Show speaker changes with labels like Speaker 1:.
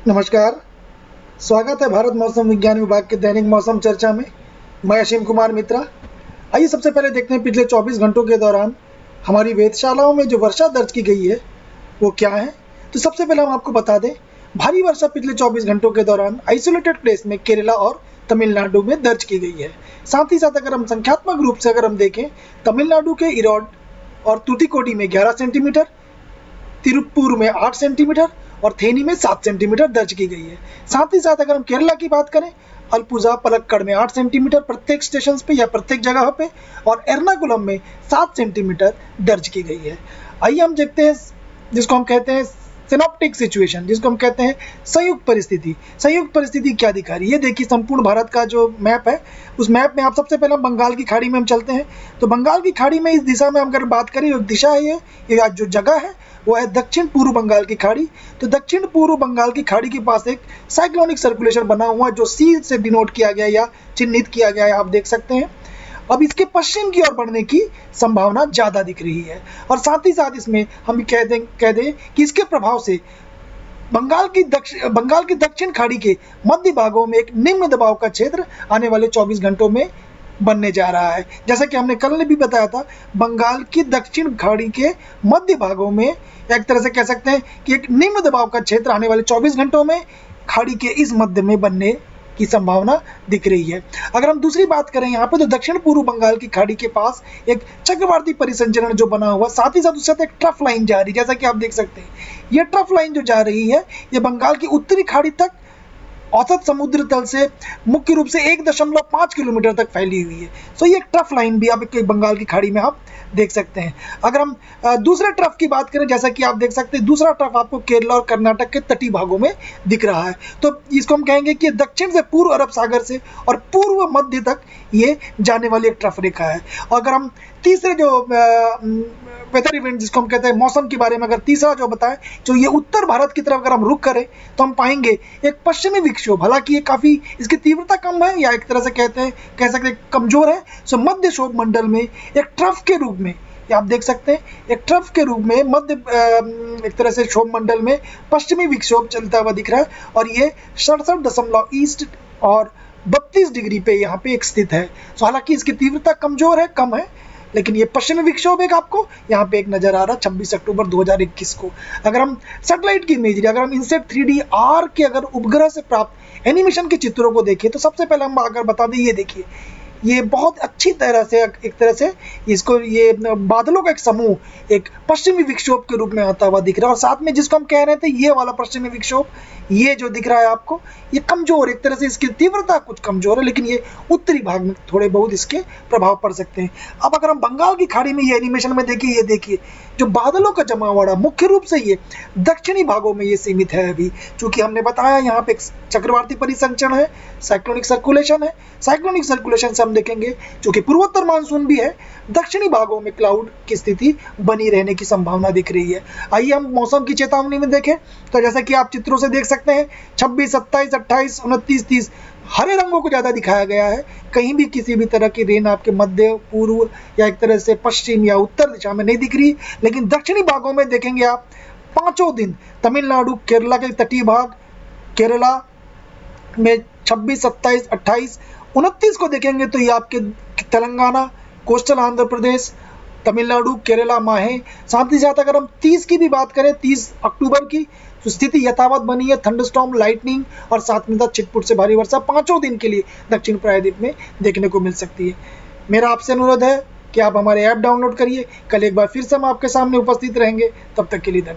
Speaker 1: नमस्कार, स्वागत है भारत मौसम विज्ञान विभाग के दैनिक मौसम चर्चा में। मैं असीम कुमार मित्रा। आइए सबसे पहले देखते हैं पिछले 24 घंटों के दौरान हमारी वेधशालाओं में जो वर्षा दर्ज की गई है वो क्या है। तो सबसे पहले हम आपको बता दें, भारी वर्षा पिछले 24 घंटों के दौरान आइसोलेटेड प्लेस में केरला और तमिलनाडु में दर्ज की गई है। साथ ही साथ अगर हम संख्यात्मक रूप से अगर हम देखें, तमिलनाडु के इरोड और तूतीकोडी में 11 सेंटीमीटर, तिरुप्पुर में 8 सेंटीमीटर और थेनी में 7 सेंटीमीटर दर्ज की गई है। साथ ही साथ अगर हम केरला की बात करें, अलपुजा पलक्कड़ में 8 सेंटीमीटर प्रत्येक स्टेशन पे या प्रत्येक जगह पे और एर्नाकुलम में 7 सेंटीमीटर दर्ज की गई है। आइए हम देखते हैं जिसको हम कहते हैं सिनॉप्टिक सिचुएशन, जिसको हम कहते हैं संयुक्त परिस्थिति। संयुक्त परिस्थिति क्या दिखा रही है, देखिए संपूर्ण भारत का जो मैप है, उस मैप में आप सबसे पहले बंगाल की खाड़ी में हम चलते हैं। तो बंगाल की खाड़ी में इस दिशा में हम अगर बात करें, जो दिशा है ये जो जगह है वो है दक्षिण पूर्व बंगाल की खाड़ी। तो दक्षिण पूर्व बंगाल की खाड़ी के पास एक साइक्लोनिक सर्कुलेशन बना हुआ है जो सी से डिनोट किया गया या चिन्हित किया गया है, आप देख सकते हैं। अब इसके पश्चिम की ओर बढ़ने की संभावना ज्यादा दिख रही है और साथ ही साथ इसमें हम कह दें कि इसके प्रभाव से बंगाल की दक्षिण खाड़ी के मध्य भागों में एक निम्न दबाव का क्षेत्र आने वाले 24 घंटों में बनने जा रहा है। जैसा कि हमने कल ने भी बताया था, बंगाल की दक्षिण खाड़ी के मध्य भागों में एक तरह से कह सकते हैं कि एक निम्न दबाव का क्षेत्र आने वाले 24 घंटों में खाड़ी के इस मध्य में बनने की संभावना दिख रही है। अगर हम दूसरी बात करें यहाँ पे, तो दक्षिण पूर्व बंगाल की खाड़ी के पास एक चक्रवाती परिसंचरण जो बना हुआ, साथ ही साथ उसके साथ एक ट्रफ लाइन जा रही है। जैसा कि आप देख सकते हैं, ये ट्रफ लाइन जो जा रही है ये बंगाल की उत्तरी खाड़ी तक औसत समुद्र तल से मुख्य रूप से 1.5 किलोमीटर तक फैली हुई है। तो ये एक ट्रफ लाइन भी आप बंगाल की खाड़ी में आप देख सकते हैं। अगर हम दूसरे ट्रफ की बात करें, जैसा कि आप देख सकते हैं, दूसरा ट्रफ आपको केरला और कर्नाटक के तटीय भागों में दिख रहा है। तो इसको हम कहेंगे कि दक्षिण से पूर्व अरब सागर से और पूर्व मध्य तक ये जाने वाली एक ट्रफ रेखा है। और अगर हम तीसरे जो वेदर इवेंट जिसको हम कहते हैं मौसम के बारे में अगर तीसरा जो बताएं, जो ये उत्तर भारत की तरफ अगर हम रुख करें तो हम पाएंगे एक पश्चिमी विक्षोभ। हालांकि ये काफी इसकी तीव्रता कम है या एक तरह से कह सकते हैं कमजोर है। सो मध्य क्षोभ मंडल में एक ट्रफ के रूप में आप देख सकते हैं, एक ट्रफ के रूप में मध्य एक तरह से क्षोभ मंडल में पश्चिमी विक्षोभ चलता हुआ दिख रहा है और ये 67 ईस्ट और 32 डिग्री पे यहाँ पे एक स्थित है। सो हालांकि इसकी तीव्रता कमजोर है, कम है, लेकिन ये पश्चिमी विक्षोभ एक आपको यहाँ पे एक नजर आ रहा है 26 अक्टूबर 2021 को। अगर हम सैटेलाइट की इमेजरी, अगर हम इनसेट 3D आर के अगर उपग्रह से प्राप्त एनिमेशन के चित्रों को देखें, तो सबसे पहले हम अगर बता दें, ये देखिए, ये बहुत अच्छी तरह से एक तरह से इसको ये बादलों का एक समूह एक पश्चिमी विक्षोभ के रूप में आता हुआ दिख रहा है। और साथ में जिसको हम कह रहे थे ये वाला पश्चिमी विक्षोभ, ये जो दिख रहा है आपको, ये कमजोर, एक तरह से इसकी तीव्रता कुछ कमजोर है, लेकिन ये उत्तरी भाग में थोड़े बहुत इसके प्रभाव पड़ सकते हैं। अब अगर हम बंगाल की खाड़ी में ये एनिमेशन में देखिए, ये देखिए जो बादलों का जमावड़ा मुख्य रूप से ये दक्षिणी भागों में ये सीमित है। अभी चूंकि हमने बताया यहाँ पे एक चक्रवाती परिसंचरण है, साइक्लोनिक सर्कुलेशन है। साइक्लोनिक सर्कुलेशन से हम देखेंगे जो कि पूर्वोत्तर मानसून भी है, दक्षिणी भागों में क्लाउड की स्थिति बनी रहने की संभावना दिख रही है। आइए हम मौसम की चेतावनी में देखें, तो जैसा कि आप चित्रों से देख सकते हैं, 26, 27, 28, 29, 30 हरे रंगों को ज्यादा दिखाया गया है। कहीं भी किसी भी तरह की रेन आपके मध्य पूर्व या एक तरह से पश्चिम या उत्तर दिशा में नहीं दिख रही, लेकिन दक्षिणी भागों में देखेंगे आप पांचों दिन तमिलनाडु, केरला के तटीय भाग, केरला में 26, 27, 28, 29 को देखेंगे तो ये आपके तेलंगाना, कोस्टल आंध्र प्रदेश, तमिलनाडु, केरला, माहे। साथ ही साथ अगर हम 30 की भी बात करें, 30 अक्टूबर की, तो स्थिति यथावत बनी है। थंडरस्टॉर्म, लाइटनिंग और साथ में छिटपुट से भारी वर्षा पांचों दिन के लिए दक्षिण प्रायद्वीप में देखने को मिल सकती है। मेरा आपसे अनुरोध है कि आप हमारे ऐप डाउनलोड करिए। कल एक बार फिर से हम आपके सामने उपस्थित रहेंगे, तब तक के लिए धन्यवाद।